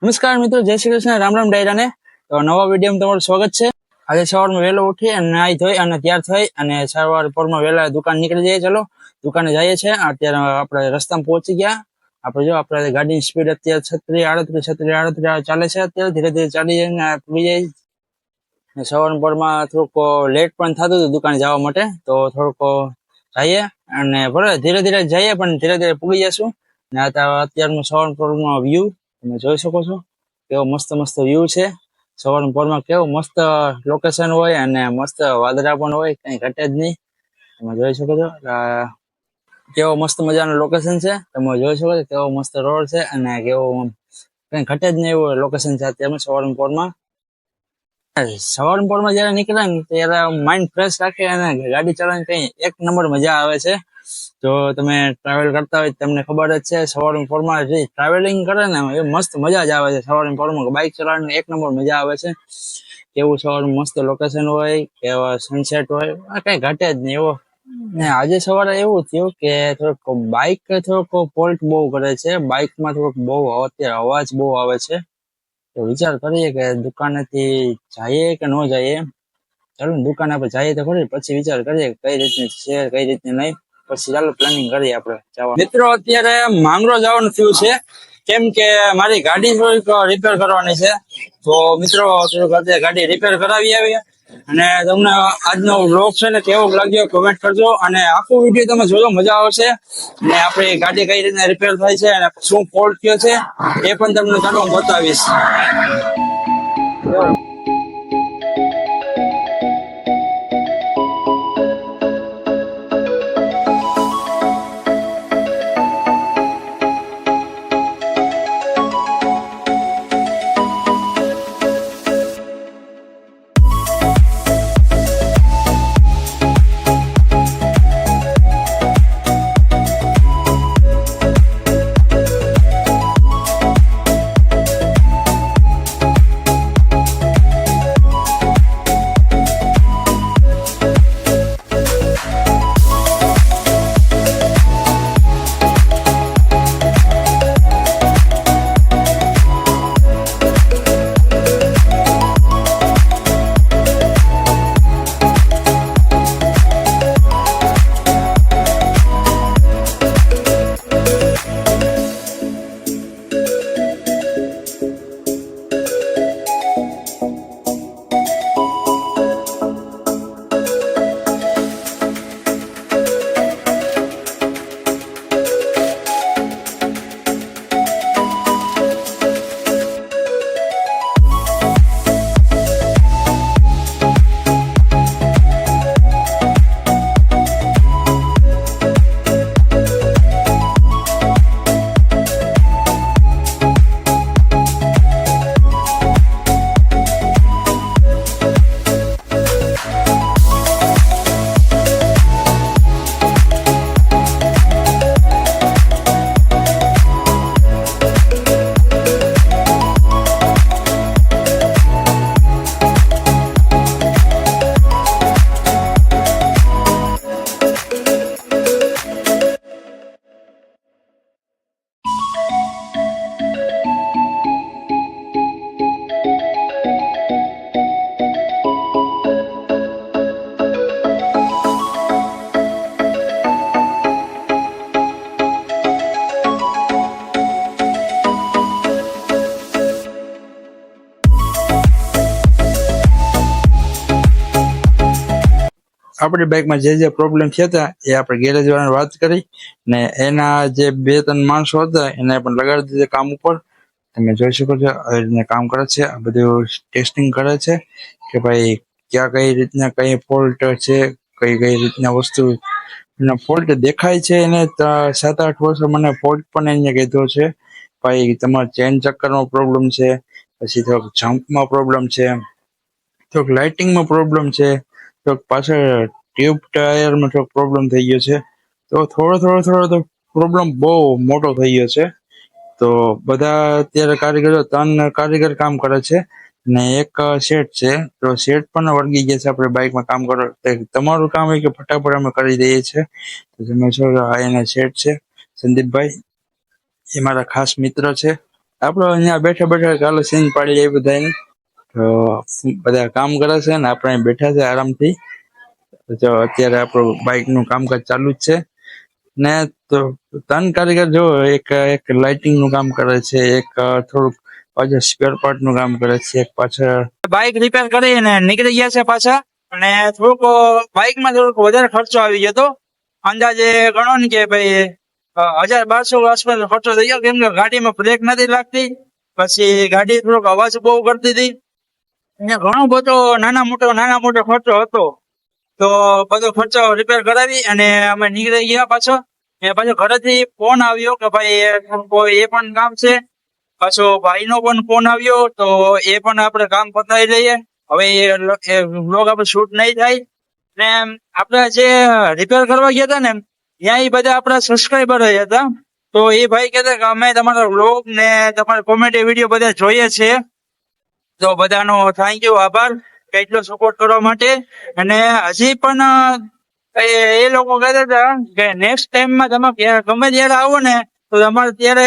નમસ્કાર મિત્રો, જય શ્રી કૃષ્ણ, રામ રામ ડાયરાને. તો નવા વિડીયોમાં તમારું સ્વાગત છે. આજે સવારમાં વહેલો ઉઠી અને નાહી ધોઈ અને તૈયાર થઈ અને સવાર પોરમાં વહેલા દુકાન નીકળી જઈએ. ચલો દુકાને જઈએ છીએ. અત્યારે આપણે રસ્તામાં પહોંચી ગયા. આપણે ગાડીની સ્પીડ અત્યારે 36-38 ચાલે છે. અત્યારે ધીરે ધીરે ચાલી જઈને પૂરી જાય. સવાર પોરમાં થોડુંક લેટ પણ થતું હતું દુકાને જવા માટે, તો થોડુંક જઈએ અને બરાબર ધીરે ધીરે જઈએ પણ ધીરે ધીરે પૂરી જશું. ને અત્યારનું સવાર પોરમાં વ્યૂ તમે જોઈ શકો છો, કેવો મસ્ત મસ્ત વ્યૂ છે. સવારના પોરમાં કેવું મસ્ત લોકેશન હોય અને મસ્ત વાદળા પણ હોય, કઈ ઘટે જ નહીં. તમે જોઈ શકો છો કેવો મસ્ત મજાનું લોકેશન છે. તમે જોઈ શકો છો કેવો મસ્ત રોડ છે અને કેવું કઈ ઘટે જ નહીં એવું લોકેશન છે અત્યારે સવારના પોરમાં. સવારના પોરમાં જયારે નીકળે ને ત્યારે માઇન્ડ ફ્રેશ રાખે અને ગાડી ચલાવવાની કઈ એક નંબર મજા આવે છે. જો તમે ટ્રાવેલ કરતા હોય તમને ખબર જ છે, સવારના પોરમાં જે ટ્રાવેલિંગ કરે ને એ મસ્ત મજા જ આવે છે. સવારના પોરમાં બાઇક ચલાવવાની એક નંબર મજા આવે છે. કેવું સવારનું મસ્ત લોકેશન હોય, કેવા સનસેટ હોય, કઈ ઘટે જ નહીં એવો. ને આજે સવારે એવું થયું કે થોડુંક બાઇક ફોલ્ટ બહુ કરે છે. બાઇકમાં થોડુંક બહુ અત્યારે અવાજ બહુ આવે છે. તો વિચાર કરીએ કે દુકાનેથી જઈએ કે ન જઈએ. ચાલો દુકાને આપણે જઈએ તો ખરી, પછી વિચાર કરીએ કઈ રીતની છે કઈ રીતની નહીં. પછી ચાલો પ્લાનિંગ કરીએ આપણે જવા. મિત્રો અત્યારે માંગરો જવાનું થયું છે, કેમ કે મારી ગાડી થોડીક રિપેર કરવાની છે. તો મિત્રો થોડીક અત્યારે ગાડી રિપેર કરાવી આવીએ. અને તમને આજનો વ્લોગ છે ને કેવો લાગ્યો કમેન્ટ કરજો, અને આખો વિડીયો તમે જોજો, મજા આવશે. અને આપણી ગાડી કઈ રીતના રિપેર થાય છે અને શું ફોલ્ટ થયો છે એ પણ તમને ચાલો બતાવીશ. આપણી બાઇકમાં જે પ્રોબ્લેમ થયા હતા એ આપણે ગેરેજ વાળાને વાત કરી ને એના જે 2-3 માણસો હતા એને પણ લગાડી દીધા કામ ઉપર. તમે જોઈ શકો છો આવી રીતના કામ કરે છે. આ બધું ટેસ્ટિંગ કરે છે કે ભાઈ ક્યાં કઈ રીતના કઈ ફોલ્ટ છે, કઈ રીતના વસ્તુ ફોલ્ટ દેખાય છે. એને 7-8 વર્ષ મને ફોલ્ટ પણ એને કીધો છે ભાઈ તમારા ચેન ચક્કરમાં પ્રોબ્લેમ છે, પછી થોડોક જમ્પમાં પ્રોબ્લેમ છે, થોડોક લાઇટિંગમાં પ્રોબ્લેમ છે, થોડોક પાછળ ટ્યુબ ટાયરમાં થોડોક પ્રોબ્લેમ થઈ ગયો છે. તો થોડો પ્રોબ્લેમ બહુ મોટો થઈ ગયો છે. તો બધા અત્યારે કારીગરો 3 કારીગર કામ કરે છે ને એક શેઠ છે. તો શેઠ પણ વળગી ગયા છે આપણે બાઇકમાં કામ કરો. તમારું કામ હોય કે ફટાફટ અમે કરી દઈએ છીએ. તો તમે છો આ એના શેઠ છે સંદીપભાઈ, એ મારા ખાસ મિત્ર છે. આપડે અહીંયા બેઠા બેઠા ચાલો સીન પાડી લઈએ બધાને. તો બધા કામ કરે છે ને આપણે અહીં બેઠા છે આરામથી. જો અત્યારે આપણું બાઇક નું કામકાજ ચાલુ જ છે ને. તો 3 કારીગર જો એક લાઇટિંગ નું કામ કરે છે, એક થોડુંક પાછળ સ્પેર પાર્ટ નું કામ કરે છે, એક પાછળ બાઇક રિપેર કરીને નીકળી ગયા છે પાછા. અને થોડુંક બાઇકમાં થોડુંક વધારે ખર્ચો આવી ગયો હતો. અંદાજે ગણો ને કે ભાઈ 1200 આસપાસ ખર્ચો થઈ ગયો, કેમ કે ગાડીમાં બ્રેક નથી લાગતી, પછી ગાડી થોડોક અવાજ બહુ કરતી હતી. અહીંયા ઘણો બધો નાના મોટો ખર્ચો હતો. તો બધો ખર્ચો રિપેર કરાવી અને અમે નીકળી ગયા પાછો. પાછો ઘરેથી ફોન આવ્યો કે ભાઈ કોઈ એ પણ કામ છે. પાછો ભાઈનો પણ ફોન આવ્યો, તો એ પણ આપણે કામ પતાવી લઈએ. હવે એ વ્લોગ આપણે શૂટ નહીં થાય. ને આપણે જે રિપેર કરવા ગયા હતા ને, ત્યાં એ બધા આપણા સબસ્ક્રાઈબર હતા. તો એ ભાઈ કહેતા કે અમે તમારા વ્લોગ ને તમારા કોમેડી વિડીયો બધા જોઈએ છે. તો બધાનો થેન્ક યુ, આભાર એટલો સપોર્ટ કરવા માટે. અને હજી પણ એ લોકો કહેતા હતા કે નેક્સ્ટ ટાઈમમાં તમે ગમે ત્યારે આવો ને, તો તમારે ત્યારે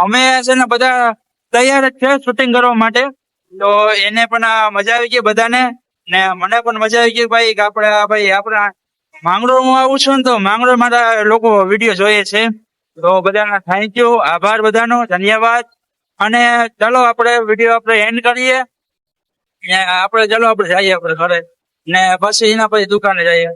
અમે છે ને બધા તૈયાર જ છે શૂટિંગ કરવા માટે. તો એને પણ મજા આવી ગઈ બધાને, ને મને પણ મજા આવી ગઈ ભાઈ કે આપણા માંગરોળ હું આવું છું ને, તો માંગરોળ મારા લોકો વિડીયો જોઈએ છે. તો બધાના થેન્ક યુ, આભાર બધાનો, ધન્યવાદ. અને ચાલો આપણે વિડીયો એન્ડ કરીએ. ને આપણે ચાલો આપણે જઈએ આપણે ઘરે, ને પછી એના પછી દુકાને જઈએ.